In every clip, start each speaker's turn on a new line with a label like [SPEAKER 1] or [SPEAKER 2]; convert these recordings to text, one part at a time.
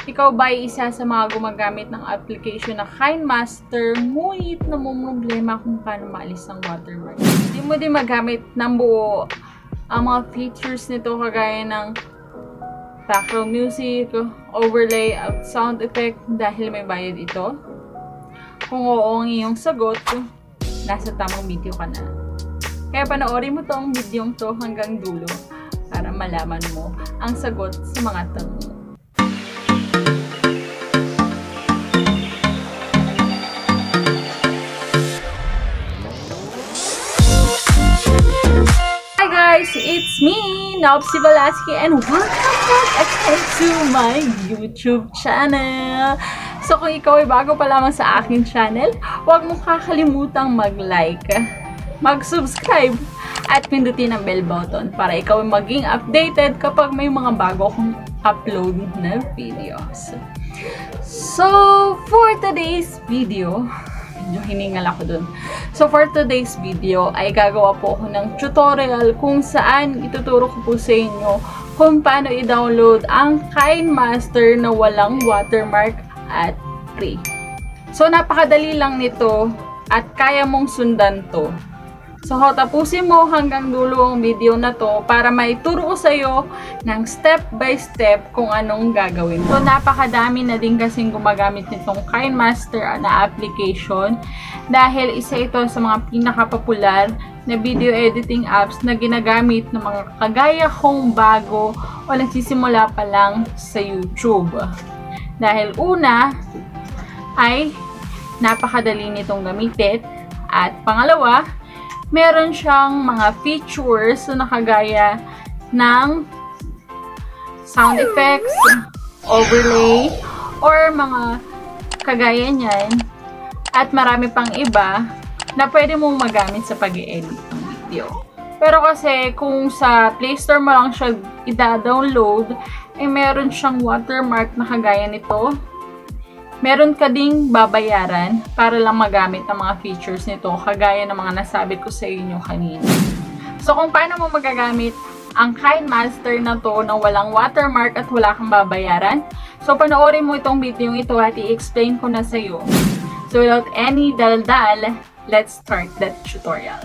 [SPEAKER 1] Ikaw ba ay isa sa mga gumagamit ng application na KineMaster, ngunit namumroblema kung paano maalis ang watermark? Hindi mo din magamit ng buo ang mga features nito kagaya ng background music, overlay at sound effect dahil may bayad ito? Kung oo ang iyong sagot, nasa tamang video ka na. Kaya panoorin mo tong video to hanggang dulo para malaman mo ang sagot sa mga tanong. Hi guys, it's me, Nopsy Velasquez, and welcome back again to my YouTube channel. So kung ikaw ay bago pa lamang sa aking channel, huwag mong kakalimutang mag-like, mag-subscribe, at pindutin ang bell button para ikaw ay maging updated kapag may mga bago akong upload na videos. So, for today's video, medyo hiningal ako dun. So, for today's video, ay gagawa po ako ng tutorial kung saan ituturo ko po sa inyo kung paano i-download ang KineMaster na walang watermark at free. So, napakadali lang nito at kaya mong sundan to. So, tapusin mo hanggang dulo ang video na to para maituro ko sa iyo ng step by step kung anong gagawin. So, napakadami na din kasing gumagamit nitong KineMaster na application dahil isa ito sa mga pinakapopular na video editing apps na ginagamit ng mga kagaya kong bago o nagsisimula pa lang sa YouTube. Dahil una ay napakadali nitong gamitin at pangalawa, meron siyang mga features na kagaya ng sound effects, overlay, or mga kagaya niyan, at marami pang iba na pwede mong magamit sa pag-i-edit ng video. Pero kasi kung sa Play Store mo lang siya i-download, eh meron siyang watermark na kagaya nito. Meron ka ding babayaran para lang magamit ang mga features nito, kagaya ng mga nasabi ko sa inyo kanina. So, kung paano mo magagamit ang KineMaster na to na walang watermark at wala kang babayaran, so panoorin mo itong video ito at i-explain ko na sa iyo. So, without any daldal, let's start that tutorial.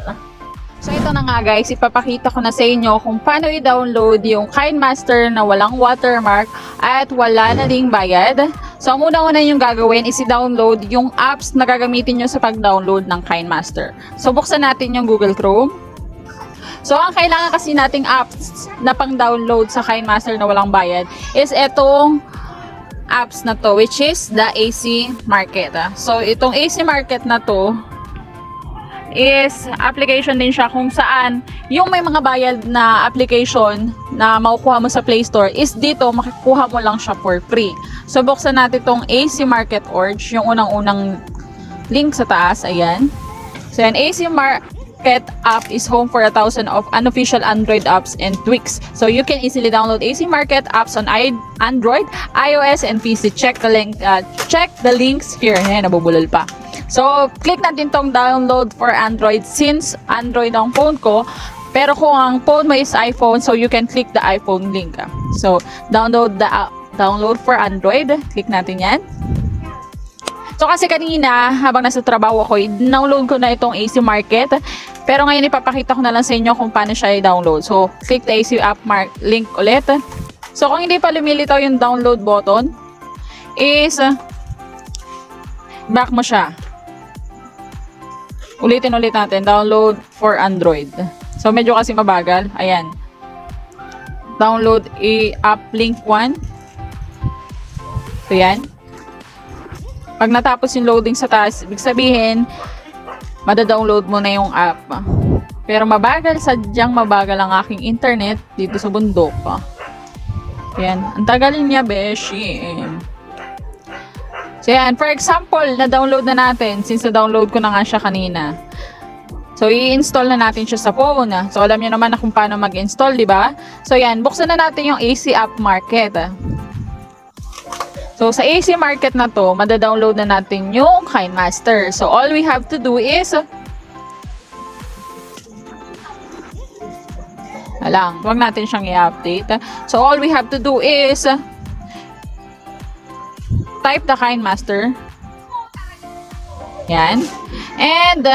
[SPEAKER 1] So, ito na nga guys, ipapakita ko na sa inyo kung paano i-download yung KineMaster na walang watermark at wala na ding bayad. So, ang unang-una yung gagawin is i-download yung apps na gagamitin nyo sa pag-download ng KineMaster. So, buksan natin yung Google Chrome. So, ang kailangan kasi nating apps na pang-download sa KineMaster na walang bayad is itong apps na to, which is the AC Market. So, itong AC Market na to is application din siya kung saan yung may mga bayad na application na makukuha mo sa Play Store is dito makikuha mo lang siya for free. So, buksan natin itong AC Market Org, yung unang-unang link sa taas, ayan. So, yan, AC Market app is home for 1,000 of unofficial Android apps and tweaks. So, you can easily download AC Market apps on Android, iOS, and PC. Check the links here. Ayan, nabubulol pa. So, click natin tong download for Android since Android ang phone ko. Pero kung ang phone mo is iPhone, so you can click the iPhone link. So, download for Android. Click natin yan. So, kasi kanina, habang nasa trabaho ko, download ko na itong AC Market. Pero ngayon, ipapakita ko na lang sa inyo kung paano siya i-download. So, click the AC app link ulit. So, kung hindi pa lumilitaw yung download button, is back mo siya. Ulitin natin, download for Android. So, medyo kasi mabagal. Ayan. Download app link 1. So, yan. Pag natapos yung loading sa taas, ibig sabihin, madadownload mo na yung app. Pero mabagal, sadyang mabagal ang aking internet dito sa bundok. Ayan. Ang tagal niya, beshi. So, yan. For example, na-download na natin since na-download ko na nga siya kanina. So, i-install na natin siya sa phone. So, alam niyo naman na kung paano mag-install, di ba? So, yan. Buksan na natin yung AC App Market. So, sa AC Market na to, mada-download na natin yung KineMaster. So, all we have to do is wag natin siyang i-update. So, all we have to do is type the KineMaster. Yan. And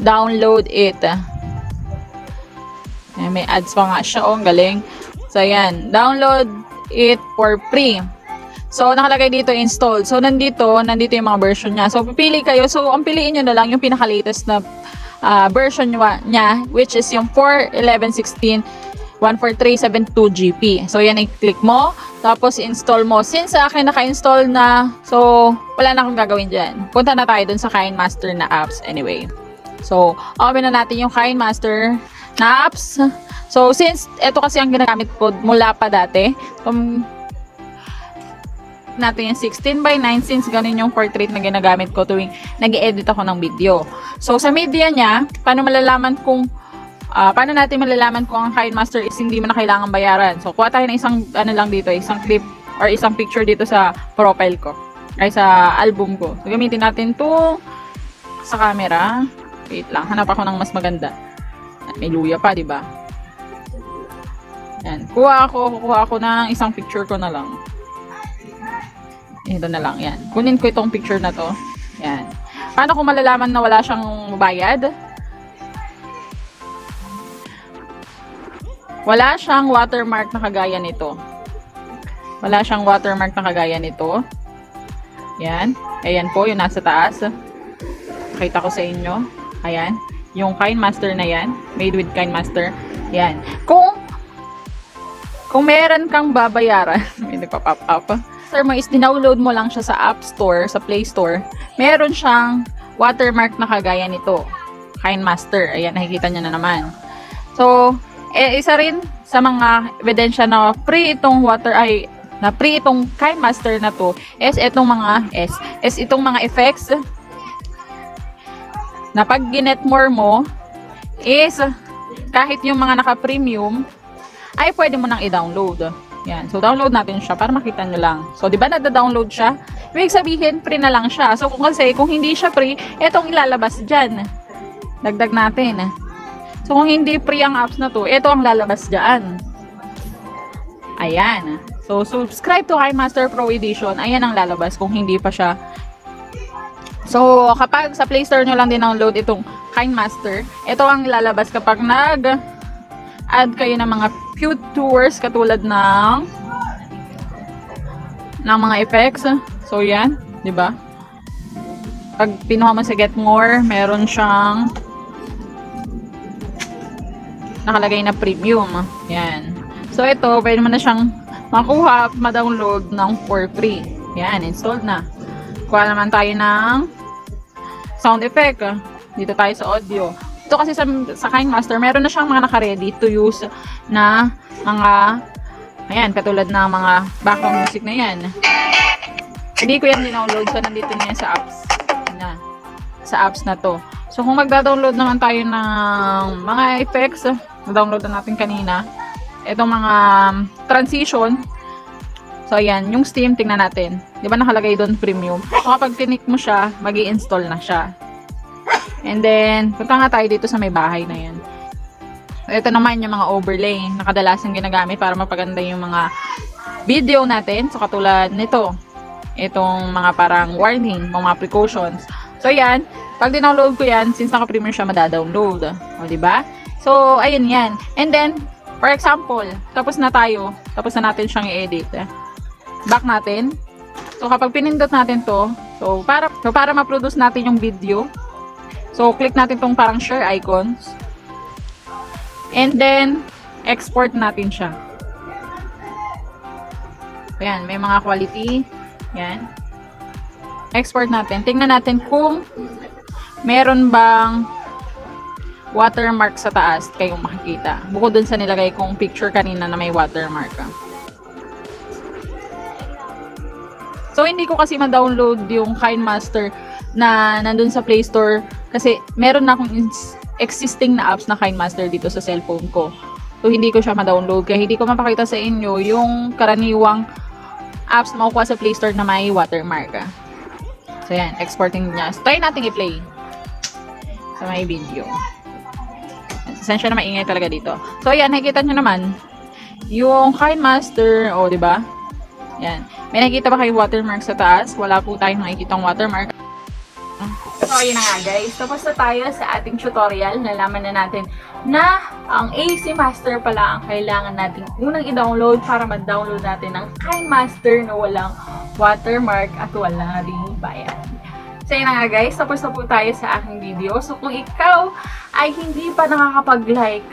[SPEAKER 1] download it. Yan, may ads pa nga siya. Oh, galing. So, yan. Download it for free. So, nakalagay dito install. So, nandito yung mga version niya. So, pipili kayo. So, ang piliin nyo na lang yung pinaka-latest na version niya, which is yung 4.11.16 14372 GB. So, yan, i-click mo. Tapos, install mo. Since sa akin naka-install na, so, wala na akong gagawin dyan. Punta na tayo dun sa KineMaster na apps anyway. So, open na natin yung KineMaster na apps. So, since ito kasi ang ginagamit ko mula pa dati, natin yung 16:9 since ganun yung portrait na ginagamit ko tuwing nag-edit ako ng video. So, sa media niya, paano natin malalaman kung ang KineMaster is hindi mo na kailangan bayaran? So, kuha tayo ng isang, lang dito, isang clip or isang picture dito sa profile ko, ay sa album ko. So, gamitin natin to sa camera. Wait lang, hanap ako ng mas maganda. May luya pa, diba? Yan. Kuha ako ng isang picture ko na lang. Ito na lang, yan. Kunin ko itong picture na to. Yan. Paano ko malalaman na wala siyang bayad? Wala siyang watermark na kagaya nito. Wala siyang watermark na kagaya nito. Yan. Ayan po, yung nasa taas. Pakita ko sa inyo. Ayan. Yung KineMaster na yan. Made with KineMaster. Yan. Kung meron kang babayaran, may nagpa-pop up. Sir mo is dinownload mo lang siya sa App Store, sa Play Store. Meron siyang watermark na kagaya nito. KineMaster. Ayan, nakikita niyo na naman. So, isa rin sa mga ebidensya na free itong KineMaster na to is itong mga effects na pag ginet-more mo is kahit yung mga naka-premium ay pwede mo nang i-download. Yan. So, download natin siya para makita nyo lang. So, di ba nada-download siya? Ibig sabihin, free na lang siya. So, kung hindi siya free, itong ilalabas dyan. Dagdag natin. So, kung hindi free ang apps na to, ito ang lalabas dyan. Ayan. So, subscribe to KineMaster Pro Edition. Ayan ang lalabas kung hindi pa siya. So, kapag sa Play Store nyo lang din download itong KineMaster, ito ang lalabas kapag nag-add kayo ng mga few tours katulad ng mga effects. So, yan. Diba? Pag pinuha mo sa Get More, meron siyang nakalagay na premium. Yan. So, ito, pwede mo na siyang makuha, ma-download ng for free. Yan, installed na. Kuha naman tayo ng sound effect. Dito tayo sa audio. Ito kasi sa KineMaster, meron na siyang mga naka-ready to use na mga, ayan, katulad ng mga background music na yan. Hindi ko yan dinownload, so nandito na yan sa apps na to. So, kung magda-download naman tayo ng mga effects, na-download na natin kanina, itong mga transition. So, ayan, yung Steam, tingnan natin. Di ba nakalagay doon premium? So, kapag tinik mo siya, mag-i-install na siya. And then, punta nga tayo dito sa may bahay na yan. So, ito naman yung mga overlay na kadalasan ginagamit para mapaganda yung mga video natin. So, katulad nito. Itong mga parang warning, mga precautions. So, yan. Pag dinownload ko yan, since naka-premium siya, madadownload. O, diba? So, ayun yan. And then, for example, tapos na natin siyang i-edit. Back natin. So, kapag pinindot natin to, so para ma-produce natin yung video, so, click natin tong parang share icons. And then, export natin siya. Ayan, may mga quality. Ayan. Export natin. Tingnan natin kung meron bang watermark sa taas kayong makikita. Bukod dun sa nilagay kong picture kanina na may watermark. So, hindi ko kasi ma-download yung KineMaster na nandun sa Play Store kasi meron na akong existing na apps na KineMaster dito sa cellphone ko. So, hindi ko siya ma-download kaya hindi ko mapakita sa inyo yung karaniwang apps na makukuha sa Play Store na may watermark. So, yan. Exporting niya. So, try natin i-play sa may video. Sensya na maingay talaga dito. So, ayan. Nakikita nyo naman yung KineMaster. O, diba? Yan. May nakikita ba kayo watermark sa taas? Wala po tayong nakikitang watermark. So, yun na nga guys. Tapos na tayo sa ating tutorial. Nalaman na natin na ang AC Master pala ang kailangan natin unang i-download para ma-download natin ang KineMaster na walang watermark at wala ring bayad. So, yun na nga guys. Tapos na po tayo sa aking video. So, kung ikaw ay hindi pa nakakapag-like,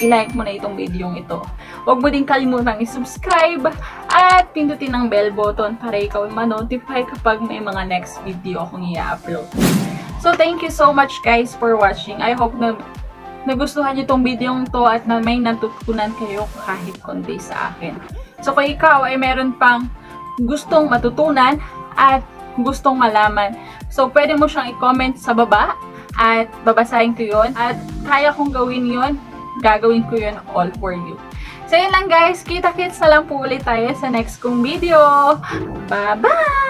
[SPEAKER 1] i-like mo na itong video ito. Huwag mo din kalimutang i-subscribe at pindutin ang bell button para ikaw ay ma-notify kapag may mga next video akong i-upload. So, thank you so much guys for watching. I hope na nagustuhan niyo itong video to at na may natutunan kayo kahit konti sa akin. So, kung ikaw ay meron pang gustong matutunan at gustong malaman, so pwede mo siyang i-comment sa baba at babasahin ko yun. At kaya kong gawin yun, gagawin ko yun all for you. So, yun lang guys. Kita-kits na lang po ulit tayo sa next kong video. Bye-bye!